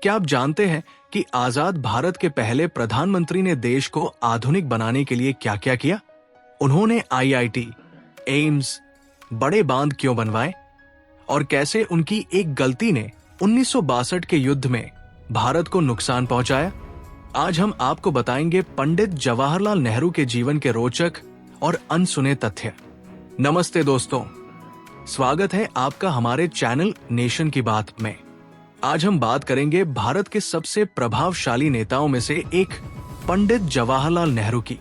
क्या आप जानते हैं कि आजाद भारत के पहले प्रधानमंत्री ने देश को आधुनिक बनाने के लिए क्या क्या किया? उन्होंने आईआईटी, एम्स, बड़े बांध क्यों बनवाए और कैसे उनकी एक गलती ने 1962 के युद्ध में भारत को नुकसान पहुंचाया? आज हम आपको बताएंगे पंडित जवाहरलाल नेहरू के जीवन के रोचक और अनसुने तथ्य। नमस्ते दोस्तों, स्वागत है आपका हमारे चैनल नेशन की बात में। आज हम बात करेंगे भारत के सबसे प्रभावशाली नेताओं में से एक पंडित जवाहरलाल नेहरू की।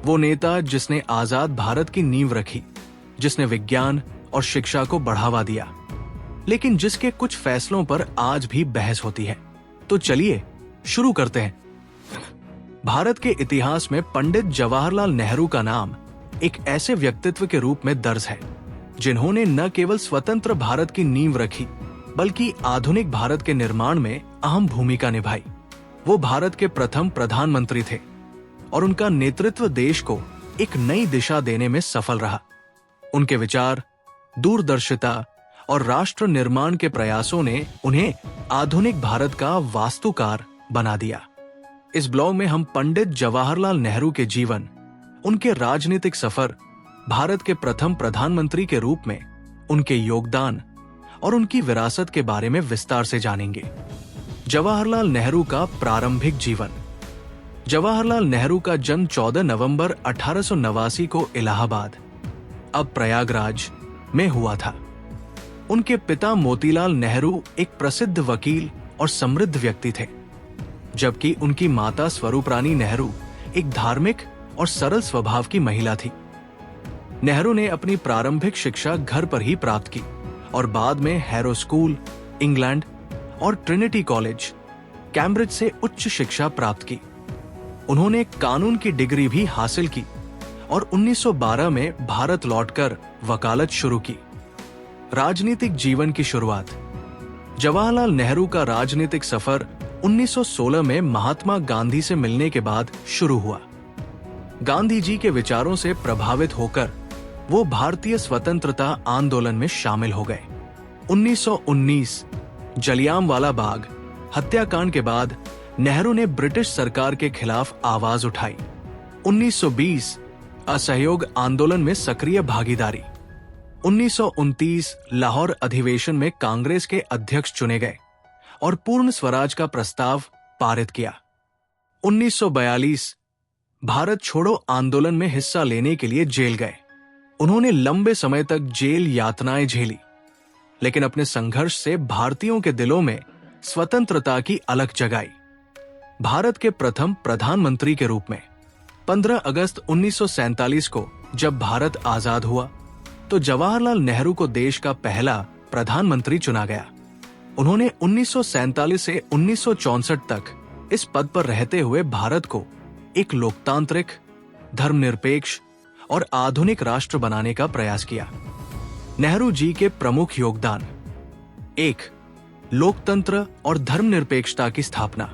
वो नेता जिसने आजाद भारत की नींव रखी, जिसने विज्ञान और शिक्षा को बढ़ावा दिया, लेकिन जिसके कुछ फैसलों पर आज भी बहस होती है। तो चलिए शुरू करते हैं। भारत के इतिहास में पंडित जवाहरलाल नेहरू का नाम एक ऐसे व्यक्तित्व के रूप में दर्ज है जिन्होंने न केवल स्वतंत्र भारत की नींव रखी बल्कि आधुनिक भारत के निर्माण में अहम भूमिका निभाई। वो भारत के प्रथम प्रधानमंत्री थे और उनका नेतृत्व देश को एक नई दिशा देने में सफल रहा। उनके विचार, दूरदर्शिता और राष्ट्र निर्माण के प्रयासों ने उन्हें आधुनिक भारत का वास्तुकार बना दिया। इस ब्लॉग में हम पंडित जवाहरलाल नेहरू के जीवन, उनके राजनीतिक सफर, भारत के प्रथम प्रधानमंत्री के रूप में उनके योगदान और उनकी विरासत के बारे में विस्तार से जानेंगे। जवाहरलाल नेहरू का प्रारंभिक जीवन। जवाहरलाल नेहरू का जन्म 14 नवंबर 1889 को इलाहाबाद, अब प्रयागराज में हुआ था। उनके पिता मोतीलाल नेहरू एक प्रसिद्ध वकील और समृद्ध व्यक्ति थे, जबकि उनकी माता स्वरूपरानी नेहरू एक धार्मिक और सरल स्वभाव की महिला थी। नेहरू ने अपनी प्रारंभिक शिक्षा घर पर ही प्राप्त की और बाद में हैरो स्कूल, इंग्लैंड और ट्रिनिटी कॉलेज, कैम्ब्रिज से उच्च शिक्षा प्राप्त की। उन्होंने कानून की डिग्री भी हासिल की और 1912 में भारत लौटकर वकालत शुरू की। राजनीतिक जीवन की शुरुआत। जवाहरलाल नेहरू का राजनीतिक सफर 1916 में महात्मा गांधी से मिलने के बाद शुरू हुआ। गांधी जी के विचारों से प्रभावित होकर वो भारतीय स्वतंत्रता आंदोलन में शामिल हो गए। 1919 जलियांवाला बाग हत्याकांड के बाद नेहरू ने ब्रिटिश सरकार के खिलाफ आवाज उठाई। 1920 असहयोग आंदोलन में सक्रिय भागीदारी। 1929 लाहौर अधिवेशन में कांग्रेस के अध्यक्ष चुने गए और पूर्ण स्वराज का प्रस्ताव पारित किया। 1942 भारत छोड़ो आंदोलन में हिस्सा लेने के लिए जेल गए। उन्होंने लंबे समय तक जेल यातनाएं झेली, लेकिन अपने संघर्ष से भारतीयों के दिलों में स्वतंत्रता की अलख जगाई। भारत के प्रथम प्रधानमंत्री के रूप में 15 अगस्त 1947 को जब भारत आजाद हुआ तो जवाहरलाल नेहरू को देश का पहला प्रधानमंत्री चुना गया। उन्होंने 1947 से 1964 तक इस पद पर रहते हुए भारत को एक लोकतांत्रिक, धर्मनिरपेक्ष और आधुनिक राष्ट्र बनाने का प्रयास किया। नेहरू जी के प्रमुख योगदान। 1. लोकतंत्र और धर्मनिरपेक्षता की स्थापना।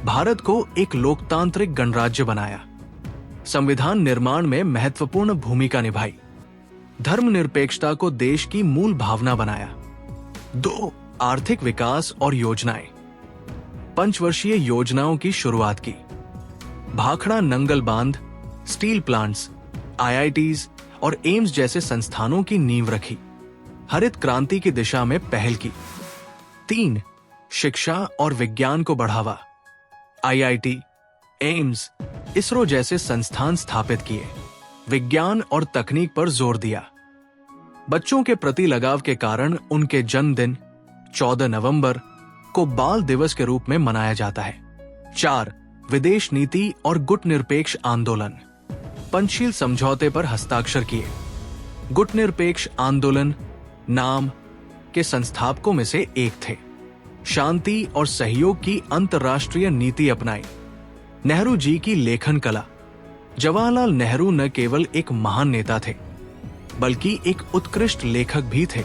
भारत को एक लोकतांत्रिक गणराज्य बनाया। संविधान निर्माण में महत्वपूर्ण भूमिका निभाई। धर्मनिरपेक्षता को देश की मूल भावना बनाया। 2. आर्थिक विकास और योजनाएं। पंचवर्षीय योजनाओं की शुरुआत की। भाखड़ा नंगल बांध, स्टील प्लांट्स, आईआईटीज और एम्स जैसे संस्थानों की नींव रखी। हरित क्रांति की दिशा में पहल की। 3. शिक्षा और विज्ञान को बढ़ावा। आईआईटी, एम्स, इसरो जैसे संस्थान स्थापित किए। विज्ञान और तकनीक पर जोर दिया। बच्चों के प्रति लगाव के कारण उनके जन्मदिन 14 नवंबर को बाल दिवस के रूप में मनाया जाता है। 4. विदेश नीति और गुटनिरपेक्ष आंदोलन। पंचशील समझौते पर हस्ताक्षर किए। गुटनिरपेक्ष आंदोलन नाम के संस्थापकों में से एक थे। शांति और सहयोग की अंतर्राष्ट्रीय नीति अपनाई। नेहरू जी की लेखन कला। जवाहरलाल नेहरू न केवल एक महान नेता थे बल्कि एक उत्कृष्ट लेखक भी थे।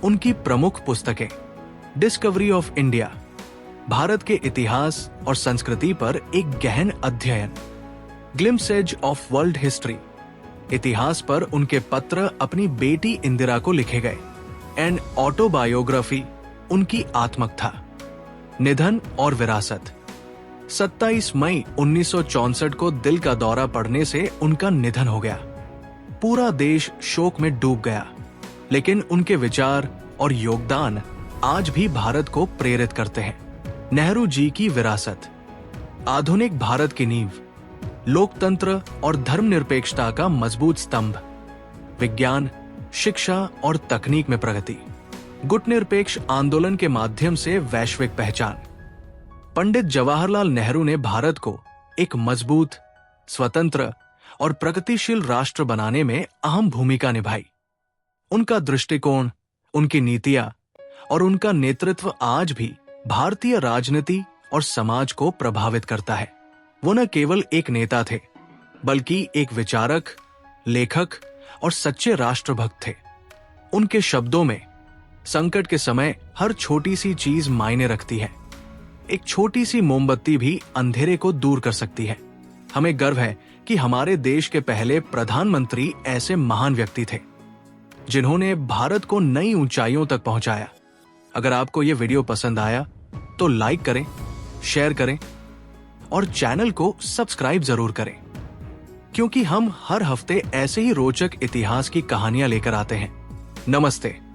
उनकी प्रमुख पुस्तकें डिस्कवरी ऑफ इंडिया, भारत के इतिहास और संस्कृति पर एक गहन अध्ययन, ग्लिम्सेज ऑफ वर्ल्ड हिस्ट्री, इतिहास पर उनके पत्र अपनी बेटी इंदिरा को लिखे गए, एंड ऑटोबायोग्राफी, उनकी आत्मकथा। निधन और विरासत। 27 मई 1964 को दिल का दौरा पड़ने से उनका निधन हो गया। पूरा देश शोक में डूब गया, लेकिन उनके विचार और योगदान आज भी भारत को प्रेरित करते हैं। नेहरू जी की विरासत। आधुनिक भारत की नींव, लोकतंत्र और धर्मनिरपेक्षता का मजबूत स्तंभ, विज्ञान, शिक्षा और तकनीक में प्रगति, गुटनिरपेक्ष आंदोलन के माध्यम से वैश्विक पहचान। पंडित जवाहरलाल नेहरू ने भारत को एक मजबूत, स्वतंत्र और प्रगतिशील राष्ट्र बनाने में अहम भूमिका निभाई। उनका दृष्टिकोण, उनकी नीतियां और उनका नेतृत्व आज भी भारतीय राजनीति और समाज को प्रभावित करता है। वो न केवल एक नेता थे, बल्कि एक विचारक, लेखक और सच्चे राष्ट्रभक्त थे। उनके शब्दों में संकट के समय हर छोटी सी चीज मायने रखती है। एक छोटी सी मोमबत्ती भी अंधेरे को दूर कर सकती है। हमें गर्व है कि हमारे देश के पहले प्रधानमंत्री ऐसे महान व्यक्ति थे, जिन्होंने भारत को नई ऊंचाइयों तक पहुंचाया। अगर आपको यह वीडियो पसंद आया तो लाइक करें, शेयर करें और चैनल को सब्सक्राइब जरूर करें, क्योंकि हम हर हफ्ते ऐसे ही रोचक इतिहास की कहानियां लेकर आते हैं। नमस्ते।